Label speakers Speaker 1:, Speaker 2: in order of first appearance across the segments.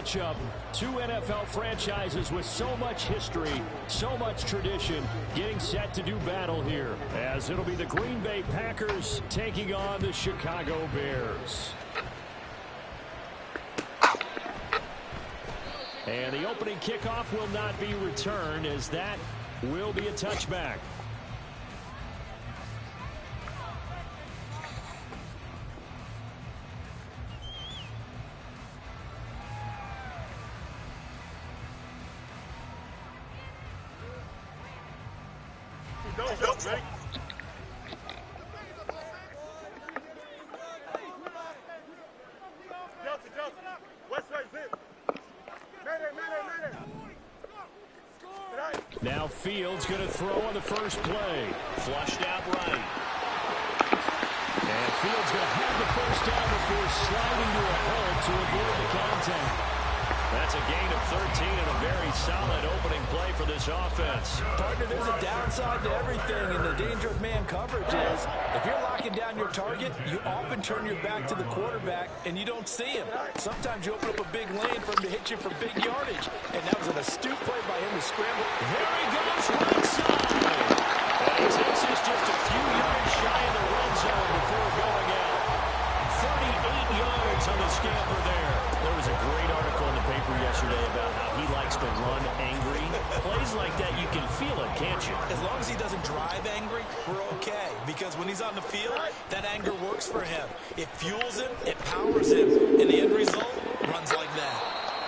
Speaker 1: matchup. Two NFL franchises with so much history, so much tradition, getting set to do battle here, as it'll be the Green Bay Packers taking on the Chicago Bears. And the opening kickoff will not be returned, as that will be a touchback. Now Fields going to throw on the first play. Flushed out right. And Fields going to have the first down before sliding to a hole to avoid the contact. That's a gain of 13 and a very solid opening play for this offense.
Speaker 2: Partner, there's a downside to everything, and the danger of man coverage is if you're locking down your target, you often turn your back to the quarterback and you don't see him. Sometimes you open up a big lane for him to hit you for big yardage, and that was an astute play by him to scramble.
Speaker 1: There he goes, right side. And he takes this just a few yards shy of the red zone before going out. 38 yards on the scamper there. There was a great article in the paper yesterday about how he likes to run angry. Plays like that, you can feel it, can't you?
Speaker 2: As long as he doesn't drive angry, we're okay. Because when he's on the field, that anger works for him. It fuels him, it powers him, and the end result runs like that.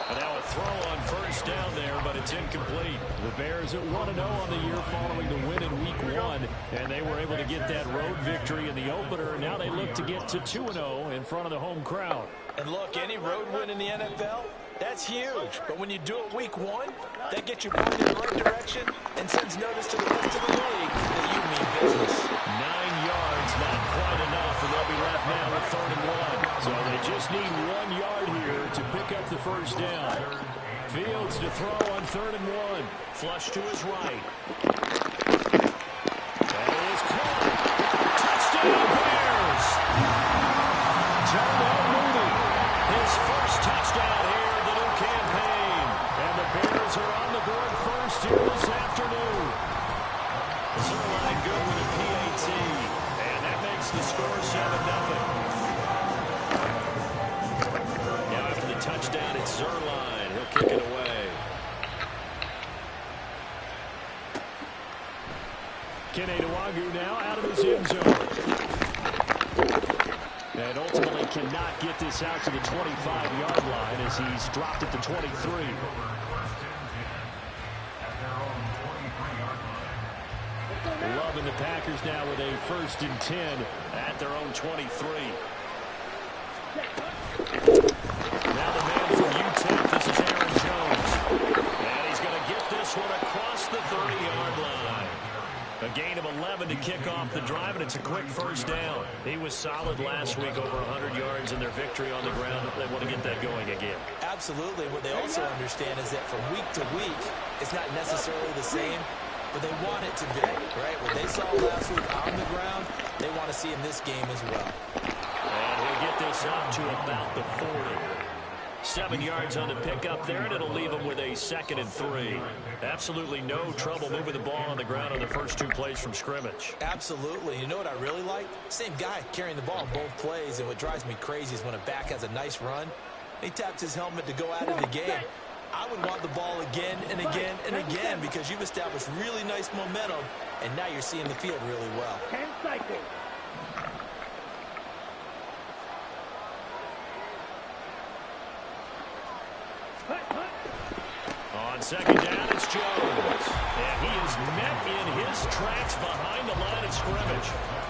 Speaker 1: And now a throw on first down there, but it's incomplete. The Bears at 1-0 on the year following the win in Week 1, and they were able to get that road victory in the opener. Now they look to get to 2-0 in front of the home crowd.
Speaker 2: And look, any road win in the NFL, that's huge. But when you do it Week 1, that gets you back in the right direction and sends notice to the rest of the league that you mean business.
Speaker 1: 9 yards, not quite enough, and they'll be left now with 3rd and 1. So they just need 1 yard here to pick up the first down. Fields to throw on 3rd and 1. Flush to his right. That is caught. Touchdown Bears! Darnell Mooney, his first touchdown here of the new campaign. And the Bears are on the board first here this afternoon. Zerline good with a PAT. And that makes the score 7-0. Now after the touchdown, it's Zerline. He'll kick it away. Kene Nwangwu now out of his end zone. And ultimately cannot get this out to the 25-yard line as he's dropped at the 23. Loving the Packers now with a 1st and 10 at their own 23. Now the man from UTEP, this is Aaron Jones. And he's going to get this one across the 30-yard line. A gain of 11 to kick off the drive, and it's a quick first down. He was solid last week, over 100 yards in their victory on the ground. They want to get that going again.
Speaker 2: Absolutely. What they also understand is that from week to week, it's not necessarily the same, but they want it to be, right? What they saw last week on the ground, they want to see in this game as well.
Speaker 1: And he'll get this up to about the 40. 7 yards on the pickup there, and it'll leave him with a 2nd and 3. Absolutely no trouble moving the ball on the ground on the first 2 plays from scrimmage.
Speaker 2: Absolutely. You know what I really like? Same guy carrying the ball in both plays, and what drives me crazy is when a back has a nice run, he taps his helmet to go out of the game. I would want the ball again and again and again because you've established really nice momentum, and now you're seeing the field really well.
Speaker 3: 10 seconds.
Speaker 1: On 2nd down, it's Jones. And he is met in his tracks behind the line of scrimmage.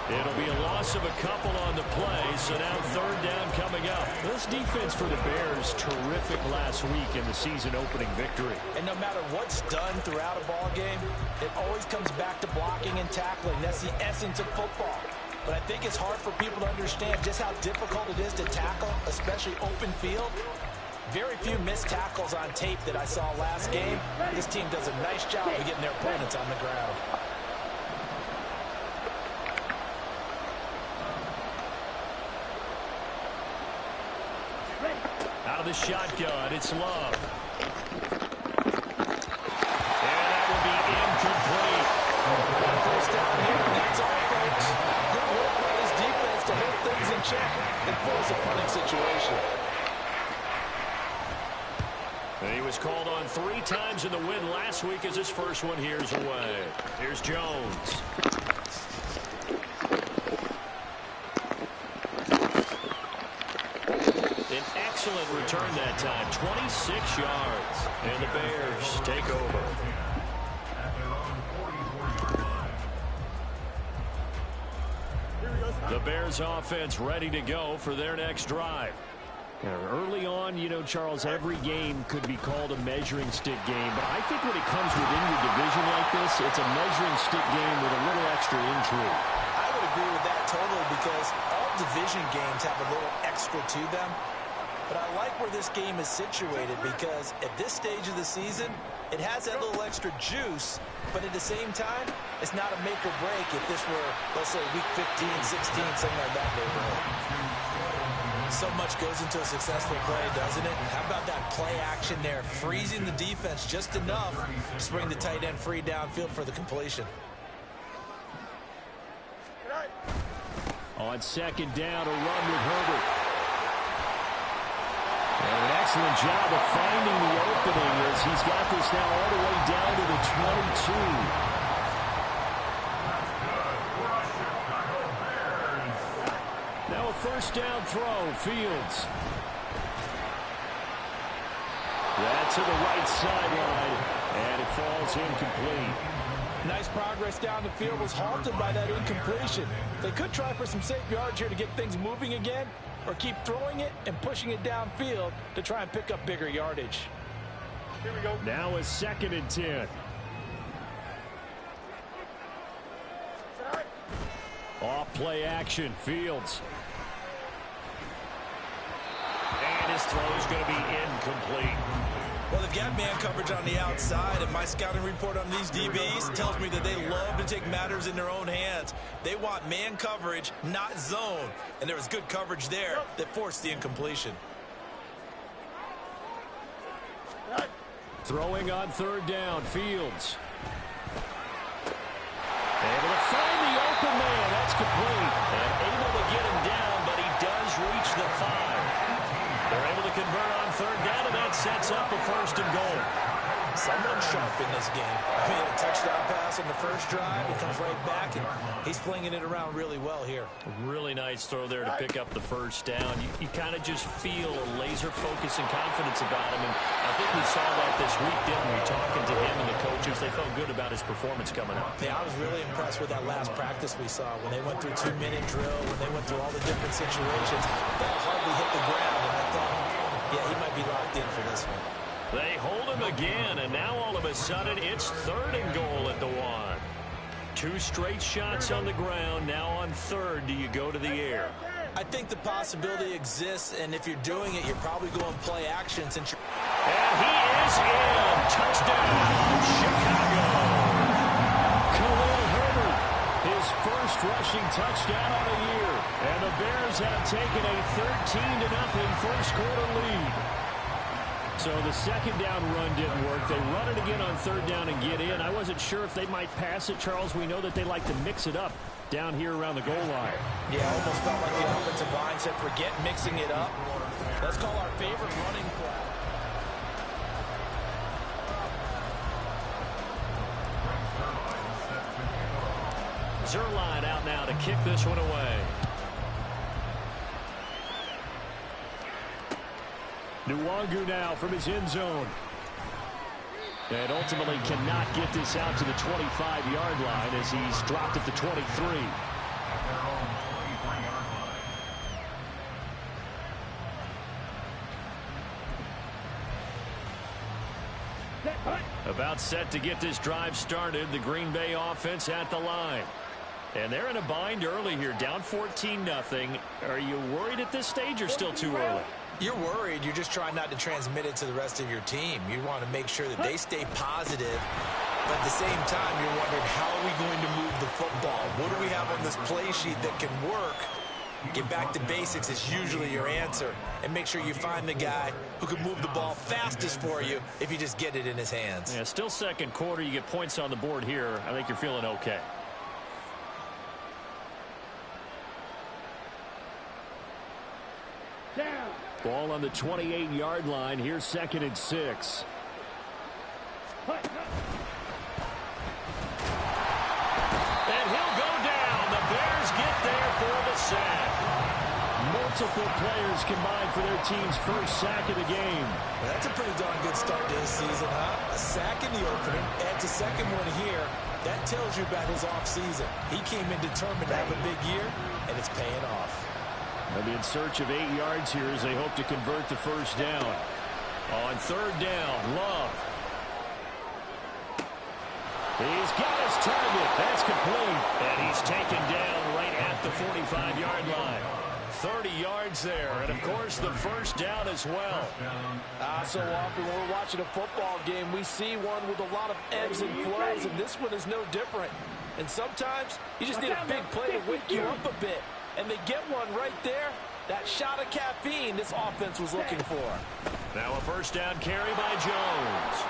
Speaker 1: It'll be a loss of a couple on the play, so now 3rd down coming up. This defense for the Bears, terrific last week in the season-opening victory.
Speaker 2: And no matter what's done throughout a ball game, it always comes back to blocking and tackling. That's the essence of football. But I think it's hard for people to understand just how difficult it is to tackle, especially open field. Very few missed tackles on tape that I saw last game. This team does a nice job of getting their opponents on the ground.
Speaker 1: Out of the shotgun. It's Love. And that will be incomplete.
Speaker 2: First down here. That's all, folks. Good work by his defense to hold things in check and force a punting situation.
Speaker 1: And he was called on 3 times in the win last week as his first one here's away. Here's Jones. An excellent return that time, 26 yards. And the Bears take over. The Bears offense ready to go for their next drive. Early on, you know, Charles, every game could be called a measuring stick game. But I think when it comes within your division like this, it's a measuring stick game with a little extra intrigue.
Speaker 2: I would agree with that totally because all division games have a little extra to them. But I like where this game is situated because at this stage of the season, it has that little extra juice. But at the same time, it's not a make or break if this were, let's say, week 15, 16, something like that neighborhood. So much goes into a successful play, doesn't it? How about that play action there, freezing the defense just enough to bring the tight end free downfield for the completion.
Speaker 1: On second down, a run with Herbert. And an excellent job of finding the opening as he's got this now all the way down to the 22. Now a first down throw, Fields. That to the right sideline, and it falls incomplete.
Speaker 2: Nice progress down the field was halted by that incompletion. They could try for some safe yards here to get things moving again, or keep throwing it and pushing it downfield to try and pick up bigger yardage.
Speaker 3: Here we go.
Speaker 1: Now a 2nd and 10. Off play action, Fields. And his throw is going to be incomplete.
Speaker 2: Well, they've got man coverage on the outside, and my scouting report on these DBs tells me that they love to take matters in their own hands. They want man coverage, not zone. And there was good coverage there that forced the incompletion.
Speaker 1: Throwing on 3rd down, Fields. Able to find the open man. That's complete. And able to get him down, but he does reach the 5. They're able to convert on 3rd down, and that sets up a 1st and goal.
Speaker 2: Someone sharp in this game. I mean, a touchdown pass on the first drive. He comes right back, and he's flinging it around really well here.
Speaker 1: Really nice throw there to pick up the 1st down. You kind of just feel a laser focus and confidence about him, and I think we saw that this week, didn't we? Talking to him and the coaches, they felt good about his performance coming up.
Speaker 2: Yeah, I was really impressed with that last practice we saw when they went through 2-minute drill, when they went through all the different situations. Ball hardly hit the ground, and I thought, yeah, he might be locked in for this one.
Speaker 1: They hold him again, and now all of a sudden it's 3rd and goal at the 1. 2 straight shots on the ground. Now on 3rd, do you go to the air?
Speaker 2: I think the possibility exists, and if you're doing it, you're probably going play action since you're...
Speaker 1: And he is in. Touchdown, Chicago. Khalil Herbert, his first rushing touchdown of the year. And the Bears have taken a 13-0 first quarter lead. So the 2nd down run didn't work. They run it again on 3rd down and get in. I wasn't sure if they might pass it, Charles. We know that they like to mix it up down here around the goal line.
Speaker 2: Yeah, almost felt like the offensive line said, forget mixing it up. Let's call our favorite running play.
Speaker 1: Zerline out now to kick this one away. Nwangu now from his end zone. And ultimately cannot get this out to the 25-yard line as he's dropped at the 23. About set to get this drive started. The Green Bay offense at the line. And they're in a bind early here, down 14-0. Are you worried at this stage or still too early?
Speaker 2: You're worried. You're just trying not to transmit it to the rest of your team. You want to make sure that they stay positive. But at the same time, you're wondering, how are we going to move the football? What do we have on this play sheet that can work Get back to basics is usually your answer. And make sure you find the guy who can move the ball fastest for you if you just get it in his hands.
Speaker 1: Yeah, still second quarter. You get points on the board here. I think you're feeling okay.
Speaker 3: Down.
Speaker 1: Ball on the 28-yard line. Here's 2nd and 6. And he'll go down. The Bears get there for the sack. Multiple players combined for their team's first sack of the game.
Speaker 2: Well, that's a pretty darn good start to his season, huh? A sack in the opener, adds a second one here. That tells you about his offseason. He came in determined to have a big year, and it's paying off.
Speaker 1: They'll be in search of 8 yards here as they hope to convert the first down. On 3rd down, Love. He's got his target. That's complete. And he's taken down right at the 45-yard line. 30 yards there. And, of course, the first down as well.
Speaker 4: So often when we're watching a football game, we see one with a lot of ebbs and flows, and this one is no different. And sometimes you just need a big play to wake you up a bit. And they get one right there. That shot of caffeine this offense was looking for.
Speaker 1: Now a first down carry by Jones.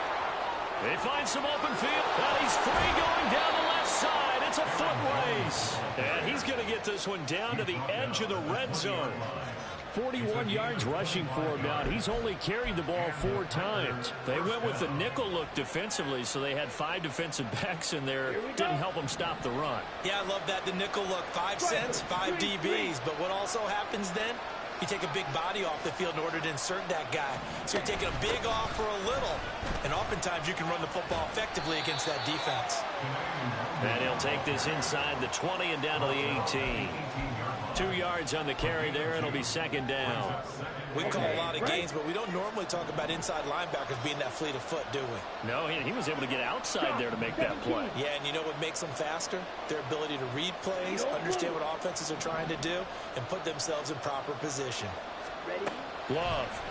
Speaker 1: They find some open field. Well, he's free going down the left side. It's a foot race. And he's going to get this one down to the edge of the red zone. 41 yards rushing for him now. He's only carried the ball 4 times. They went with the nickel look defensively, so they had 5 defensive backs in there. Didn't help them stop the run.
Speaker 2: Yeah, I love that, the nickel look. 5 cents, 5 DBs. But what also happens then? You take a big body off the field in order to insert that guy. So you're taking a big off for a little. And oftentimes you can run the football effectively against that defense.
Speaker 1: And he'll take this inside the 20 and down to the 18. 2 yards on the carry there. It'll be 2nd down.
Speaker 2: We call a lot of games, but we don't normally talk about inside linebackers being that fleet of foot, do we?
Speaker 1: No, he was able to get outside there to make that play.
Speaker 2: Yeah, and you know what makes them faster? Their ability to read plays, understand what offenses are trying to do, and put themselves in proper position.
Speaker 1: Love.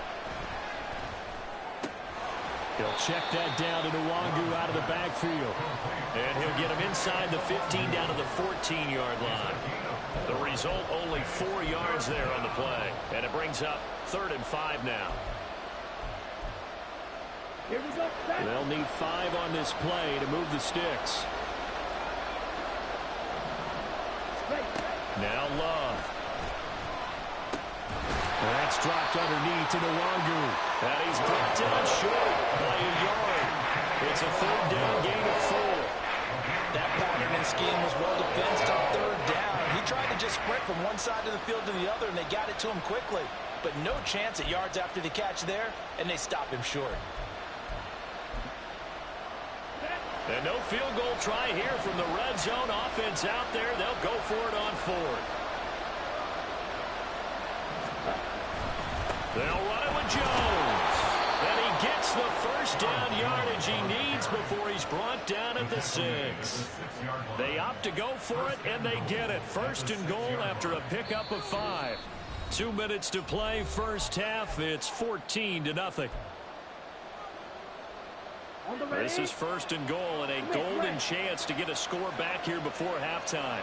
Speaker 1: He'll check that down to Nwangu out of the backfield. And he'll get him inside the 15 down to the 14-yard line. The result, only 4 yards there on the play. And it brings up 3rd and 5 now. They'll need 5 on this play to move the sticks. Now Love. That's dropped underneath to Nwangu. And he's brought down short by a yard. It's a 3rd down gain of 4.
Speaker 2: That pattern and scheme was well defensed on 3rd down. He tried to just sprint from one side of the field to the other, and they got it to him quickly. But no chance at yards after the catch there, and they stop him short.
Speaker 1: And no field goal try here from the red zone. Offense out there. They'll go for it on 4th. They'll run it with Jones. And he gets the first down yardage he needs before he's brought down at the 6. They opt to go for it, and they get it. 1st and goal after a pickup of 5. 2 minutes to play, first half. It's 14-0. This is 1st and goal, and a golden chance to get a score back here before halftime.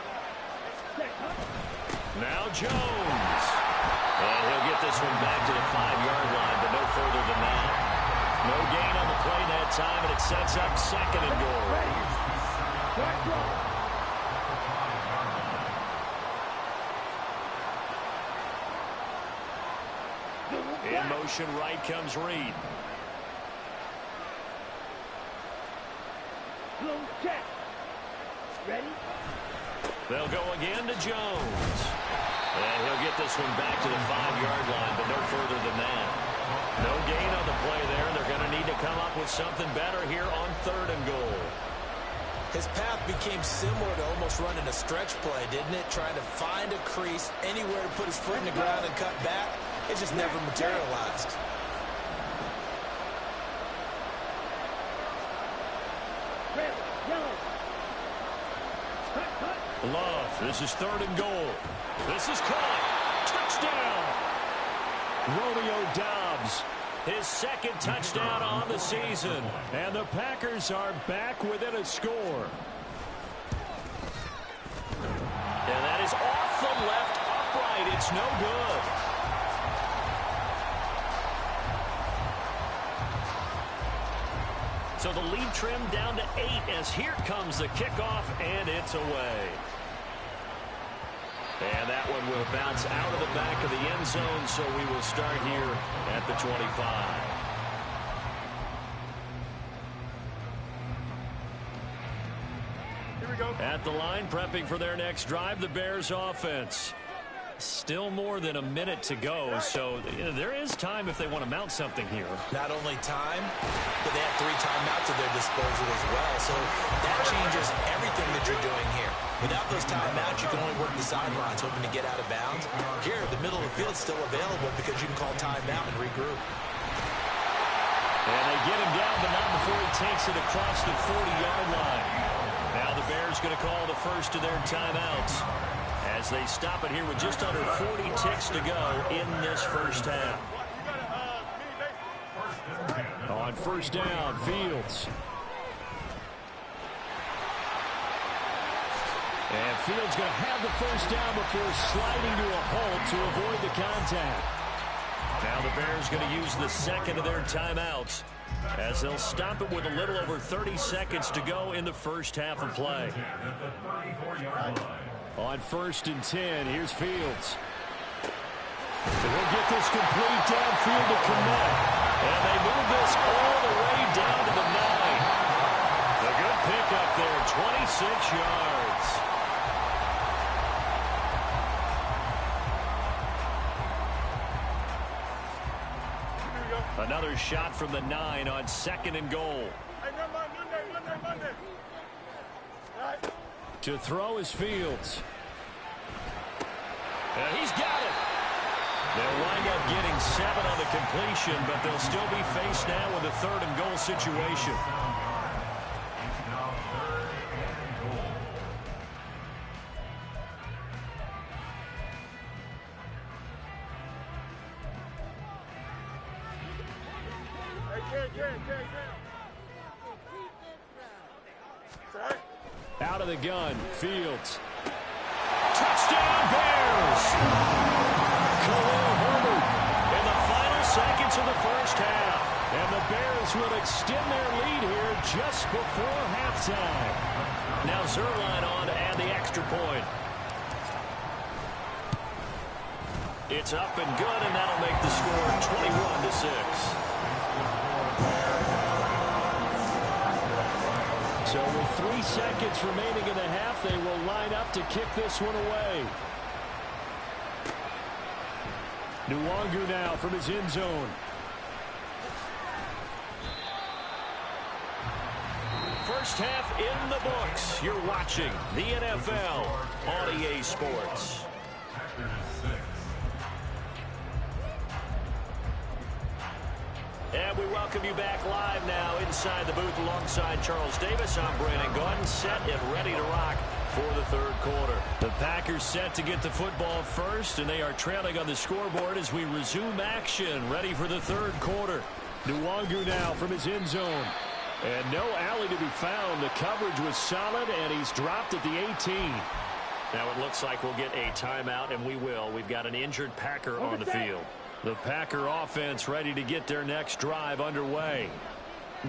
Speaker 1: Now Jones. And he'll get this one back to the 5-yard line, but no further than that. No gain on the play that time, and it sets up 2nd and goal. In motion right comes Reed.
Speaker 3: Ready?
Speaker 1: They'll go again to Jones. And he'll get this one back to the 5-yard line, but no further than that. No gain on the play there. They're going to need to come up with something better here on 3rd and goal.
Speaker 2: His path became similar to almost running a stretch play, didn't it? Trying to find a crease, anywhere to put his foot in the ground and cut back. It just never materialized.
Speaker 1: Love, this is 3rd and goal. This is caught. Touchdown. Romeo Doubs, his 2nd touchdown on the season. And the Packers are back within a score. And that is off the left upright. right. It's no good. So the lead trimmed down to 8 as here comes the kickoff, and it's away. And that one will bounce out of the back of the end zone, so we will start here at the 25. At the line, prepping for their next drive, the Bears offense. Still more than a minute to go, so there is time if they want to mount something here.
Speaker 2: Not only time, but they have 3 timeouts at their disposal as well, so that changes everything that you're doing here. Without those timeouts, you can only work the sidelines, hoping to get out of bounds. Here, the middle of the field is still available because you can call timeout and regroup.
Speaker 1: And they get him down, but not before he takes it across the 40-yard line. Now the Bears going to call the first of their timeouts as they stop it here with just under 40 ticks to go in this first half. On first down, Fields. And Fields going to have the first down before sliding to a halt to avoid the contact. Now the Bears going to use the second of their timeouts as they'll stop it with a little over 30 seconds to go in the first half of play. On first and 10, here's Fields. So we'll get this complete downfield to connect. And they move this all the way down to the 9. A good pickup there, 26 yards. Another shot from the 9 on second and goal. Monday. To throw is Fields. And he's got it. They'll wind up getting 7 on the completion, but they'll still be faced now with a third and goal situation. Out of the gun, Fields. Touchdown, Bears! Khalil Herbert in the final seconds of the first half. And the Bears will extend their lead here just before halftime. Now Zerline on to add the extra point. It's up and good, and that'll make the score 21-6. So with 3 seconds remaining in the half, they will line up to kick this one away. Nwangu now from his end zone. First half in the books. You're watching the NFL on EA Sports. And we welcome you back live now inside the booth alongside Charles Davis. I'm Brandon Gaudin, set and ready to rock for the third quarter. The Packers set to get the football first, and they are trailing on the scoreboard as we resume action, ready for the third quarter. Nwangu now from his end zone. And no alley to be found. The coverage was solid, and he's dropped at the 18. Now it looks like we'll get a timeout, and we will. We've got an injured Packer on the field. The Packer offense ready to get their next drive underway.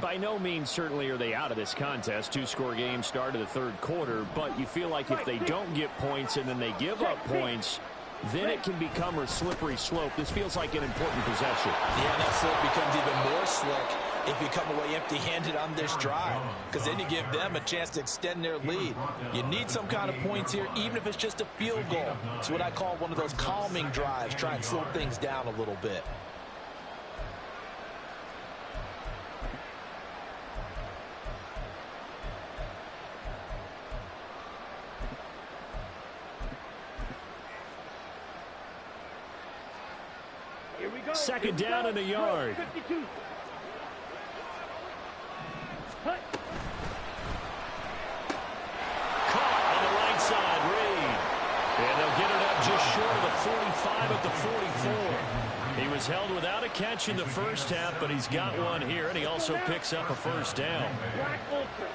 Speaker 1: By no means certainly are they out of this contest. 2-score game start of the third quarter, but you feel like if they don't get points and then they give up points, then it can become a slippery slope. This feels like an important possession.
Speaker 2: Yeah, and that slope becomes even more slick if you come away empty-handed on this drive, because then you give them a chance to extend their lead. You need some kind of points here, even if it's just a field goal. It's what I call one of those calming drives, try and slow things down a little bit.
Speaker 4: Here we go.
Speaker 1: Second down and a yard.
Speaker 4: 52.
Speaker 1: Caught on the right side, Reed. And they'll get it up just short of the 45 at the 44. He was held without a catch in the first half, but he's got one here, and he also picks up a first down.
Speaker 4: Black ultra.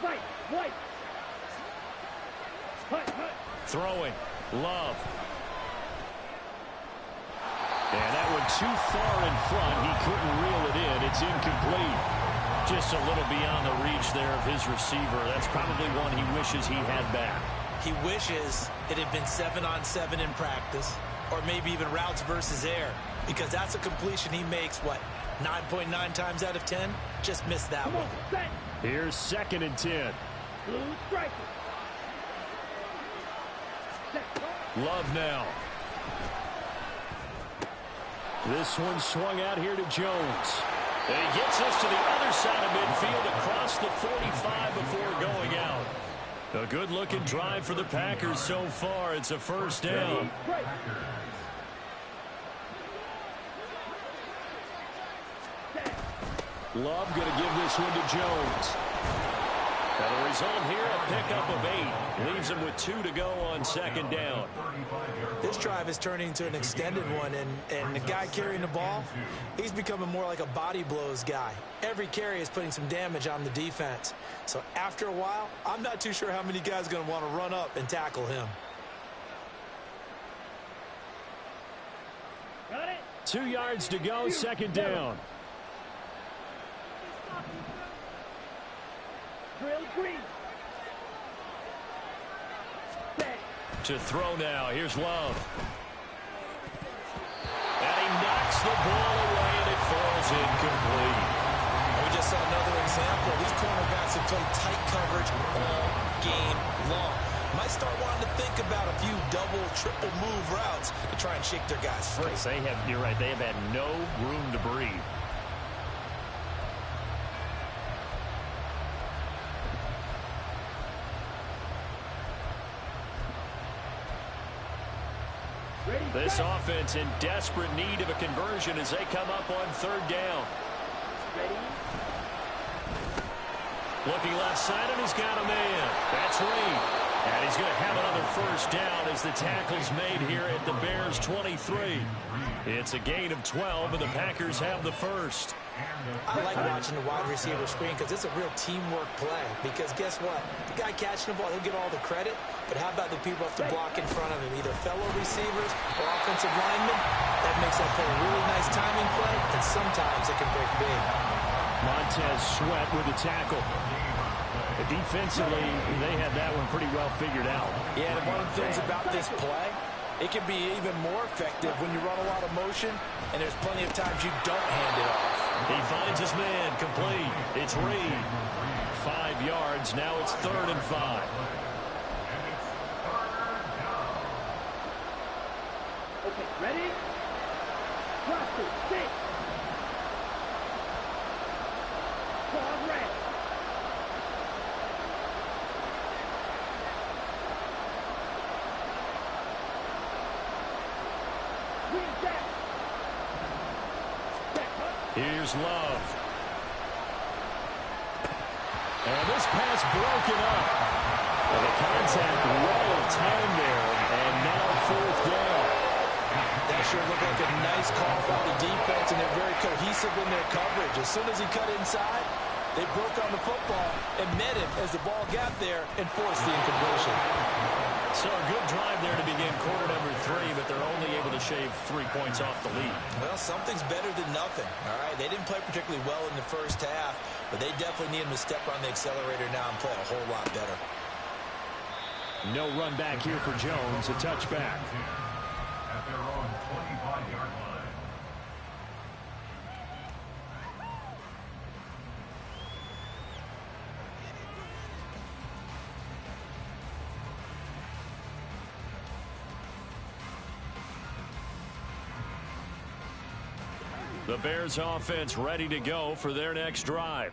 Speaker 4: White. White.
Speaker 1: Throwing. Love. And that one too far in front. He couldn't reel it in. It's incomplete. Just a little beyond the reach there of his receiver. That's probably one he wishes he had back.
Speaker 2: He wishes it had been 7-on-7 in practice, or maybe even routes versus air, because that's a completion he makes, what, 9.9 times out of 10? Just missed that one.
Speaker 1: Here's 2nd and 10. Love now. This one swung out here to Jones. And he gets us to the other side of midfield across the 45 before going out. A good-looking drive for the Packers so far. It's a first down. Love going to give this one to Jones. And the result here, a pickup of 8. Leaves him with 2 to go on 2nd down.
Speaker 2: This drive is turning into an extended one, and the guy carrying the ball, he's becoming more like a body blows guy. Every carry is putting some damage on the defense. So after a while, I'm not too sure how many guys are going to want to run up and tackle him.
Speaker 1: 2 yards to go, 2nd down. To throw now. Here's Love. And he knocks the ball away, and it falls incomplete.
Speaker 2: We just saw another example. These cornerbacks have played tight coverage all game long. Might start wanting to think about a few double, triple move routes to try and shake their guys free.
Speaker 1: You're right. They have had no room to breathe. This offense in desperate need of a conversion as they come up on 3rd down. Looking left side, and he's got a man. That's Reed. And he's going to have another first down as the tackle's made here at the Bears' 23. It's a gain of 12, and the Packers have the first.
Speaker 2: I like watching the wide receiver screen because it's a real teamwork play. Because guess what? The guy catching the ball, he'll get all the credit. But how about the people who have to block in front of him, either fellow receivers or offensive linemen? That makes that play a really nice timing play, and sometimes it can break big.
Speaker 1: Montez Sweat with the tackle. Defensively, they had that one pretty well figured out.
Speaker 4: Yeah, and one of the things about this play, it can be even more effective when you run a lot of motion, and there's plenty of times you don't hand it off.
Speaker 1: He finds his man, complete. It's Reed. 5 yards, now it's 3rd and 5.
Speaker 3: Okay, ready? Roster, 6. Squad red.
Speaker 1: Here's Love. And this pass broken up. Well, the contact well of time there, and now 4th down.
Speaker 2: That sure looked like a nice call by the defense, and they're very cohesive in their coverage. As soon as he cut inside, they broke on the football and met him as the ball got there and forced the incompletion.
Speaker 1: So a good drive there to begin quarter number 3, but they're only able to shave 3 points off the lead.
Speaker 2: Well, something's better than nothing, all right? They didn't play particularly well in the first half, but they definitely need him to step on the accelerator now and play a whole lot better.
Speaker 1: No run back here for Jones, a touchback.
Speaker 5: At their own 25-yard line.
Speaker 1: The Bears offense ready to go for their next drive.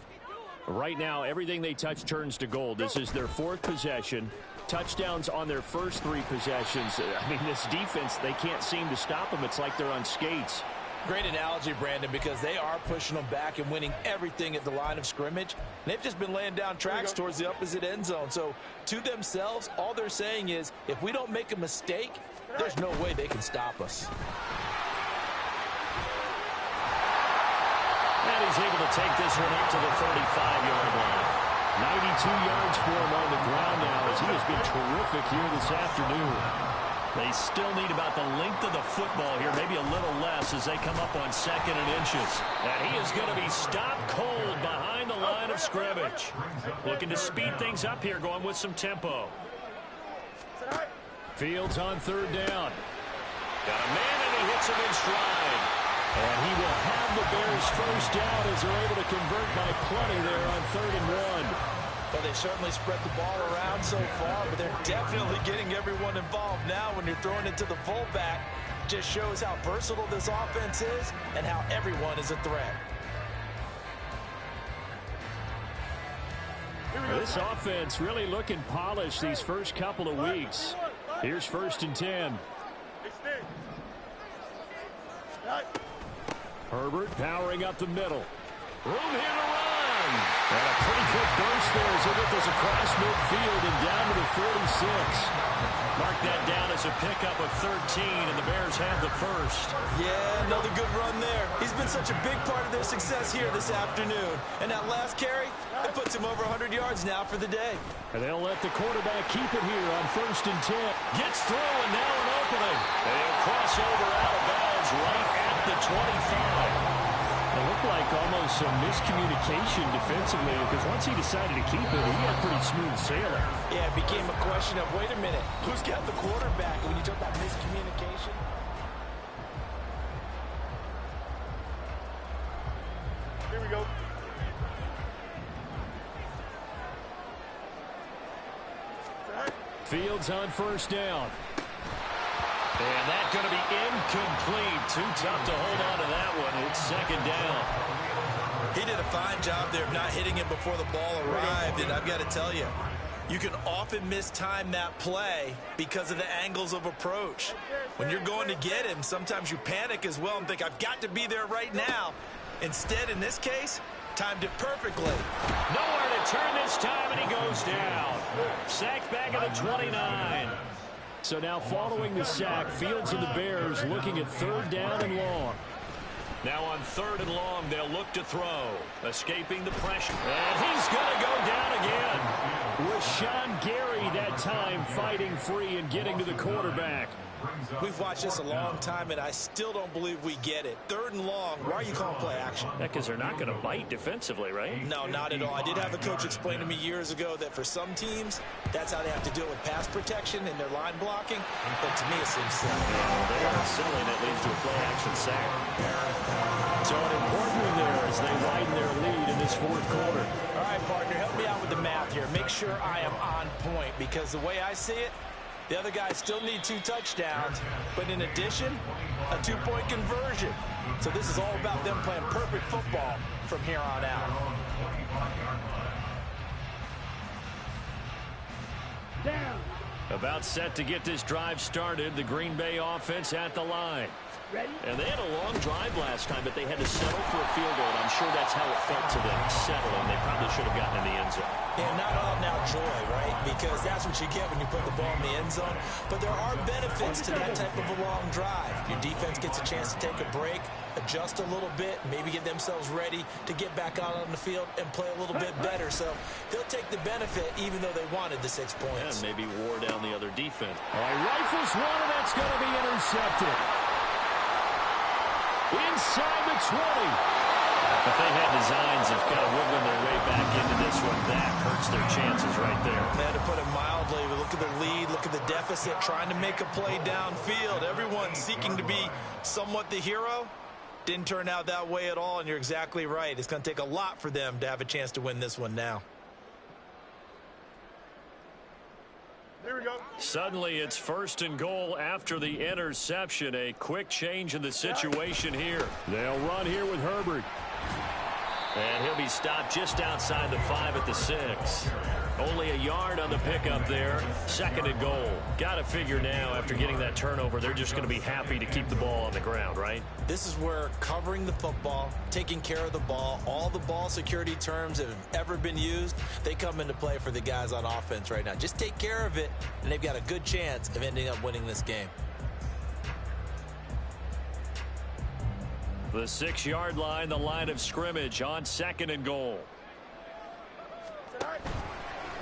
Speaker 1: Right now, everything they touch turns to gold. This is their 4th possession. Touchdowns on their first 3 possessions. I mean, this defense, they can't seem to stop them. It's like they're on skates.
Speaker 4: Great analogy, Brandon, because they are pushing them back and winning everything at the line of scrimmage. And they've just been laying down tracks towards the opposite end zone. So to themselves, all they're saying is, if we don't make a mistake, there's no way they can stop us.
Speaker 1: And he's able to take this one up to the 35-yard line. 92 yards for him on the ground now as he has been terrific here this afternoon. They still need about the length of the football here, maybe a little less as they come up on 2nd and inches. And he is going to be stopped cold behind the line of scrimmage. Looking to speed things up here, going with some tempo. Fields on 3rd down. Got a man and he hits him in stride. And he will have the Bears first down as they're able to convert by plenty there on 3rd and 1.
Speaker 2: Well, they certainly spread the ball around so far, but they're definitely getting everyone involved now when you're throwing it to the fullback. Just shows how versatile this offense is and how everyone is a threat.
Speaker 1: This offense really looking polished these first couple of weeks. Here's 1st and 10. Herbert powering up the middle. Room here to run. And a pretty quick burst there as he gets this across midfield and down to the 46. Mark that down as a pickup of 13, and the Bears have the first.
Speaker 2: Yeah, another good run there. He's been such a big part of their success here this afternoon. And that last carry, it puts him over 100 yards now for the day.
Speaker 1: And they'll let the quarterback keep it here on 1st and 10. Gets through, and now an opening. And he'll cross over out of bounds right at the 25. It looked like almost some miscommunication defensively because once he decided to keep it, he had pretty smooth sailing.
Speaker 2: Yeah, it became a question of, wait a minute, who's got the quarterback? When you talk about miscommunication.
Speaker 3: Here we go.
Speaker 1: Fields on 1st down. And that's going to be incomplete. Too tough to hold on to that one. It's 2nd down.
Speaker 2: He did a fine job there of not hitting it before the ball arrived, and I've got to tell you, you can often mistime that play because of the angles of approach. When you're going to get him, sometimes you panic as well and think, I've got to be there right now. Instead, in this case, timed it perfectly.
Speaker 1: Nowhere to turn this time, and he goes down. Sacked back at the 29. So now following the sack, Fields and the Bears looking at 3rd down and long. Now on 3rd and long, they'll look to throw. Escaping the pressure. And he's going to go down again. Rashawn Gary that time fighting free and getting to the quarterback.
Speaker 2: We've watched this a long time, and I still don't believe we get it. 3rd and long, why are you calling play action?
Speaker 1: Because they're not going to bite defensively, right?
Speaker 2: No, not at all. I did have a coach explain to me years ago that for some teams, that's how they have to deal with pass protection and their line blocking. But to me, it seems silly.
Speaker 1: They are silly, that leads to a play action sack. So an important one there as they widen their lead in this 4th quarter.
Speaker 2: All right, partner, help me out with the math here. Make sure I am on point because the way I see it, the other guys still need 2 touchdowns, but in addition, a 2-point conversion. So this is all about them playing perfect football from here on out.
Speaker 3: Down.
Speaker 1: About set to get this drive started, the Green Bay offense at the line.
Speaker 3: Ready?
Speaker 1: And they had a long drive last time, but they had to settle for a field goal, and I'm sure that's how it felt to them, settling. They probably should have gotten in the end zone.
Speaker 2: Yeah, not all now joy, right? Because that's what you get when you put the ball in the end zone. But there are benefits to that type of a long drive. Your defense gets a chance to take a break, adjust a little bit, maybe get themselves ready to get back out on the field and play a little bit better. So they'll take the benefit even though they wanted the 6 points.
Speaker 1: And maybe wore down the other defense. All right, rifles one, and that's going to be intercepted. Inside the 20. If they had designs of kind of wiggling their way back into this one, that hurts their chances right there.
Speaker 2: Man, to put it mildly, look at the lead, look at the deficit, trying to make a play downfield. Everyone seeking to be somewhat the hero. Didn't turn out that way at all, and you're exactly right. It's going to take a lot for them to have a chance to win this one now.
Speaker 3: There we go.
Speaker 1: Suddenly it's 1st and goal after the interception. A quick change in the situation here. They'll run here with Herbert. And he'll be stopped just outside the 5 at the 6. Only a yard on the pickup there. 2nd and goal. Got to figure now after getting that turnover, they're just going to be happy to keep the ball on the ground, right?
Speaker 2: This is where covering the football, taking care of the ball, all the ball security terms that have ever been used, they come into play for the guys on offense right now. Just take care of it, and they've got a good chance of ending up winning this game.
Speaker 1: The 6-yard line, the line of scrimmage on 2nd and goal.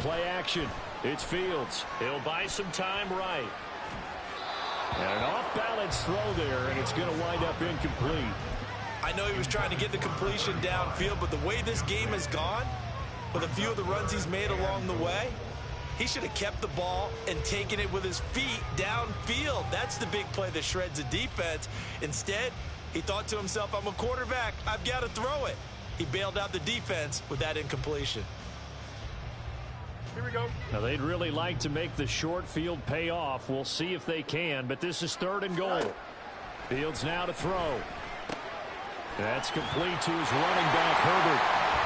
Speaker 1: play action. It's Fields. He'll buy some time right. And an off-balance throw there, and it's going to wind up incomplete.
Speaker 2: I know he was trying to get the completion downfield, but the way this game has gone, with a few of the runs he's made along the way, he should have kept the ball and taken it with his feet downfield. That's the big play that shreds a defense. Instead, he thought to himself, I'm a quarterback. I've got to throw it. He bailed out the defense with that incompletion.
Speaker 3: Here we go.
Speaker 1: Now, they'd really like to make the short field pay off. We'll see if they can, but this is 3rd and goal. Fields now to throw. That's complete to his running back, Herbert.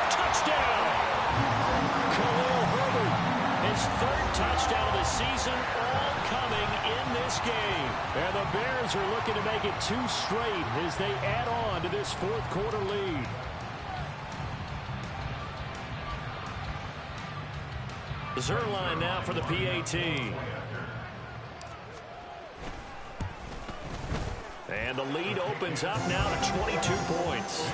Speaker 1: Touchdown! Khalil Herbert, his 3rd touchdown of the season, all coming in this game. And the Bears are looking to make it 2 straight as they add on to this 4th quarter lead. Zerline now for the PAT. And the lead opens up now to 22 points.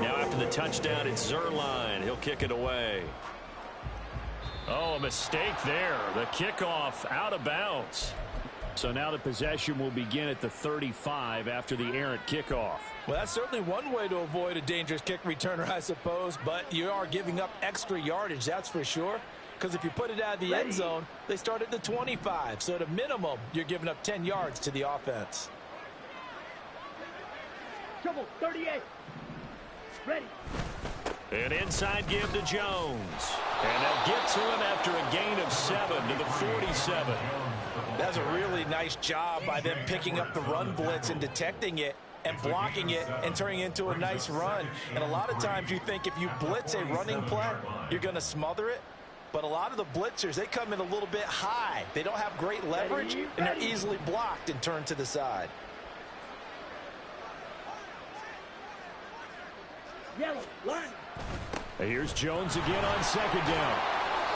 Speaker 1: Now after the touchdown, it's Zerline. He'll kick it away. Oh, a mistake there. The kickoff out of bounds. So now the possession will begin at the 35 after the errant kickoff.
Speaker 2: Well, that's certainly one way to avoid a dangerous kick returner, I suppose, but you are giving up extra yardage, that's for sure. Because if you put it out of the end zone, they start at the 25. So at a minimum, you're giving up 10 yards to the offense.
Speaker 3: Trouble, 38. Ready.
Speaker 1: An inside give to Jones. And they'll get to him after a gain of 7 to the 47.
Speaker 2: That's a really nice job by them picking up the run blitz and detecting it and blocking it and turning it into a nice run. And a lot of times you think if you blitz a running play, you're going to smother it. But a lot of the blitzers, they come in a little bit high. They don't have great leverage, and they're easily blocked and turned to the side.
Speaker 3: Yellow, line.
Speaker 1: Here's Jones again on 2nd down.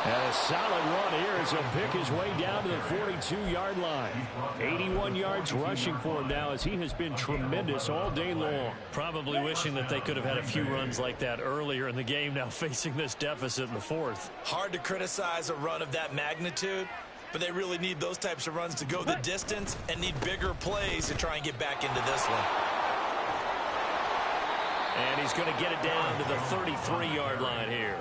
Speaker 1: And a solid run here as he'll pick his way down to the 42-yard line. 81 yards rushing for him now as he has been tremendous all day long. Probably wishing that they could have had a few runs like that earlier in the game, now facing this deficit in the 4th.
Speaker 2: Hard to criticize a run of that magnitude, but they really need those types of runs to go the distance and need bigger plays to try and get back into this one.
Speaker 1: And he's going to get it down to the 33-yard line here.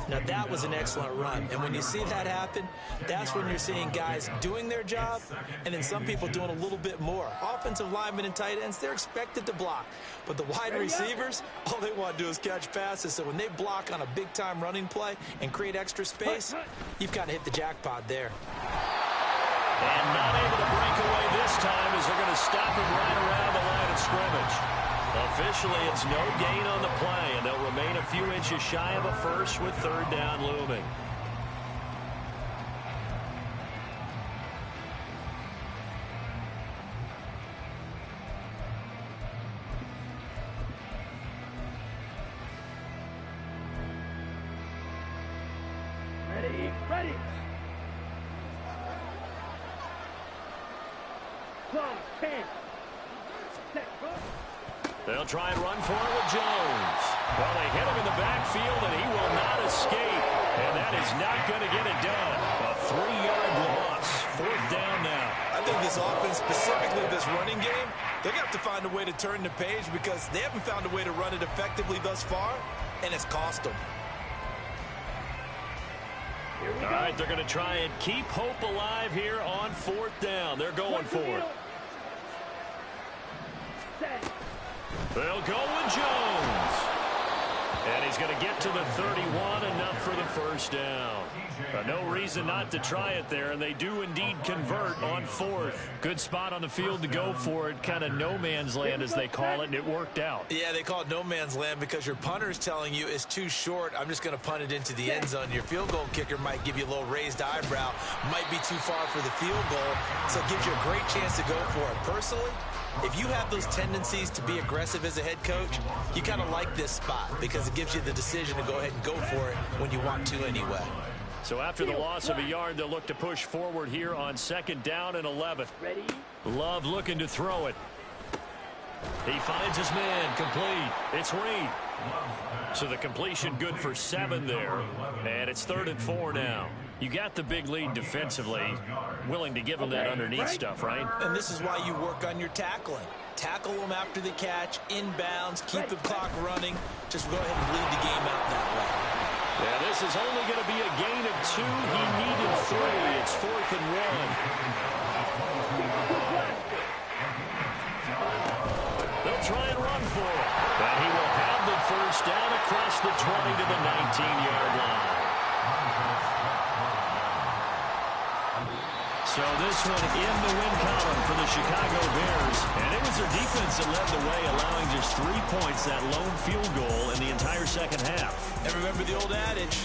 Speaker 2: Now, that was an excellent run. And when you see that happen, that's when you're seeing guys doing their job and then some people doing a little bit more. Offensive linemen and tight ends, they're expected to block. But the wide receivers, all they want to do is catch passes. So when they block on a big-time running play and create extra space, you've kind of hit the jackpot there.
Speaker 1: And not able to break away this time as they're going to stop him right around the line of scrimmage. Officially, it's no gain on the play, and they'll remain a few inches shy of a first with 3rd down looming.
Speaker 3: Ready, ready. 12, 10. Set, go.
Speaker 1: They'll try and run for it with Jones. Well, they hit him in the backfield, and he will not escape. And that is not going to get it done. A 3-yard loss. 4th down now.
Speaker 2: I think this offense, specifically this running game, they're going to have to find a way to turn the page because they haven't found a way to run it effectively thus far, and it's cost them.
Speaker 1: All right, they're going to try and keep hope alive here on 4th down. They're going for it. They'll go with Jones. And he's going to get to the 31, enough for the 1st down. No reason not to try it there, and they do indeed convert on 4th. Good spot on the field to go for it, kind of no man's land as they call it, and it worked out.
Speaker 2: Yeah, they call it no man's land because your punter is telling you it's too short. I'm just going to punt it into the end zone. Your field goal kicker might give you a little raised eyebrow, might be too far for the field goal, so it gives you a great chance to go for it. Personally, If you have those tendencies to be aggressive as a head coach, you kind of like this spot because it gives you the decision to go ahead and go for it when you want to anyway.
Speaker 1: So after the loss of a yard, they'll look to push forward here on second down and 11.
Speaker 3: Ready?
Speaker 1: Love looking to throw it. He finds his man, complete. It's Reed. So the completion good for 7 there. And it's 3rd and 4 now. You got the big lead defensively. Willing to give them that underneath stuff, right?
Speaker 2: And this is why you work on your tackling. Tackle them after the catch, inbounds, keep the clock running. Just go ahead and bleed the game out that way.
Speaker 1: Yeah, this is only going to be a gain of 2. He needed 3. It's 4th and 1. They'll try and run for it. And he will have the first down across the 20 to the 19-yard line. So this one in the win column for the Chicago Bears. And it was their defense that led the way, allowing just 3 points, that lone field goal in the entire second half.
Speaker 2: And remember the old adage,